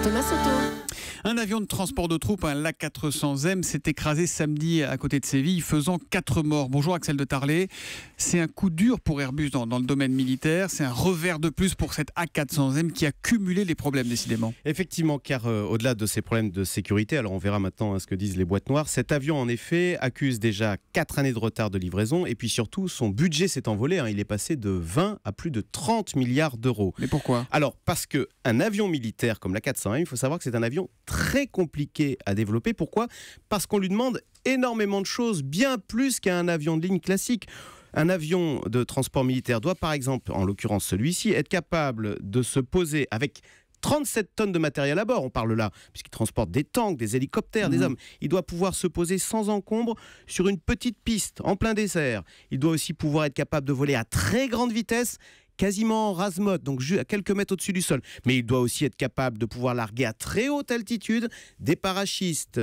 Thomas Soto. Un avion de transport de troupes, un l'A400M, s'est écrasé samedi à côté de Séville, faisant 4 morts. Bonjour Axel de Tarlet. C'est un coup dur pour Airbus dans le domaine militaire. C'est un revers de plus pour cette A400M qui a cumulé les problèmes décidément. Effectivement, car au-delà de ces problèmes de sécurité, alors on verra maintenant ce que disent les boîtes noires, cet avion en effet accuse déjà 4 années de retard de livraison et puis surtout son budget s'est envolé. Il est passé de 20 à plus de 30 milliards d'euros. Mais pourquoi ? Alors parce qu'un avion militaire comme l'A400M, il faut savoir que c'est un avion très compliqué à développer. Pourquoi ? Parce qu'on lui demande énormément de choses, bien plus qu'un avion de ligne classique. Un avion de transport militaire doit par exemple, en l'occurrence celui-ci, être capable de se poser avec 37 tonnes de matériel à bord, on parle là, puisqu'il transporte des tanks, des hélicoptères, des hommes. Il doit pouvoir se poser sans encombre sur une petite piste, en plein désert. Il doit aussi pouvoir être capable de voler à très grande vitesse, quasiment en rase-mode, donc à quelques mètres au-dessus du sol. Mais il doit aussi être capable de pouvoir larguer à très haute altitude des parachutistes,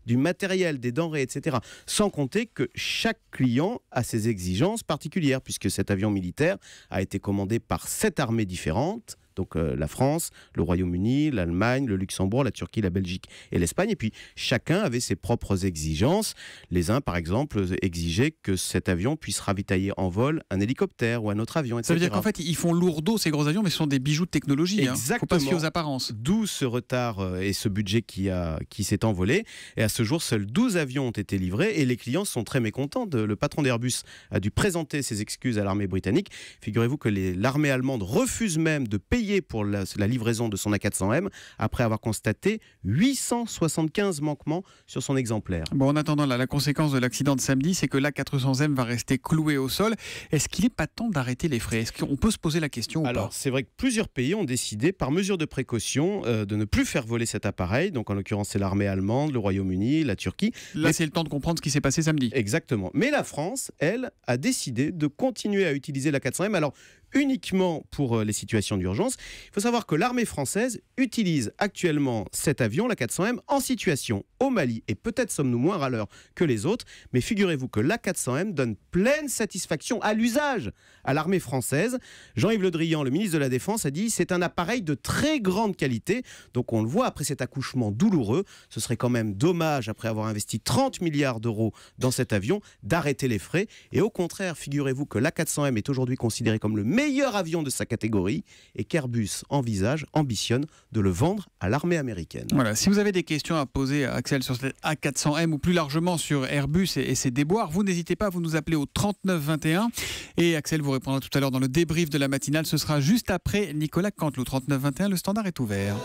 du matériel, des denrées, etc. Sans compter que chaque client a ses exigences particulières, puisque cet avion militaire a été commandé par 7 armées différentes. Donc la France, le Royaume-Uni, l'Allemagne, le Luxembourg, la Turquie, la Belgique et l'Espagne. Et puis chacun avait ses propres exigences. Les uns, par exemple, exigeaient que cet avion puisse ravitailler en vol un hélicoptère ou un autre avion, etc. Ça veut dire qu'en fait, ils font lourdeau ces gros avions, mais ce sont des bijoux de technologie. Exactement. Il ne faut pas se fier aux apparences. D'où ce retard et ce budget qui s'est envolé. Et à ce jour, seuls 12 avions ont été livrés et les clients sont très mécontents. Le patron d'Airbus a dû présenter ses excuses à l'armée britannique. Figurez-vous que l'armée allemande refuse même de payer pour la livraison de son A400M après avoir constaté 875 manquements sur son exemplaire. Bon, en attendant, la conséquence de l'accident de samedi, c'est que l'A400M va rester cloué au sol. Est-ce qu'il n'est pas temps d'arrêter les frais ? Est-ce qu'on peut se poser la question ou pas ? Alors, c'est vrai que plusieurs pays ont décidé, par mesure de précaution, de ne plus faire voler cet appareil. Donc, en l'occurrence, c'est l'armée allemande, le Royaume-Uni, la Turquie. Là, c'est le temps de comprendre ce qui s'est passé samedi. Exactement. Mais la France, elle, a décidé de continuer à utiliser l'A400M. Alors, uniquement pour les situations d'urgence. Il faut savoir que l'armée française utilise actuellement cet avion, l'A400M, en situation au Mali. Et peut-être sommes-nous moins râleurs que les autres, mais figurez-vous que l'A400M donne pleine satisfaction à l'usage à l'armée française. Jean-Yves Le Drian, le ministre de la Défense, a dit « c'est un appareil de très grande qualité ». Donc on le voit après cet accouchement douloureux. Ce serait quand même dommage, après avoir investi 30 milliards d'euros dans cet avion, d'arrêter les frais. Et au contraire, figurez-vous que l'A400M est aujourd'hui considéré comme le meilleur avion de sa catégorie et qu'Airbus ambitionne de le vendre à l'armée américaine. Voilà, si vous avez des questions à poser à Axel sur cette A400M ou plus largement sur Airbus et ses déboires, vous n'hésitez pas à vous nous appeler au 39 21 et Axel vous répondra tout à l'heure dans le débrief de la matinale. Ce sera juste après Nicolas Canteloup. 39 21, le standard est ouvert.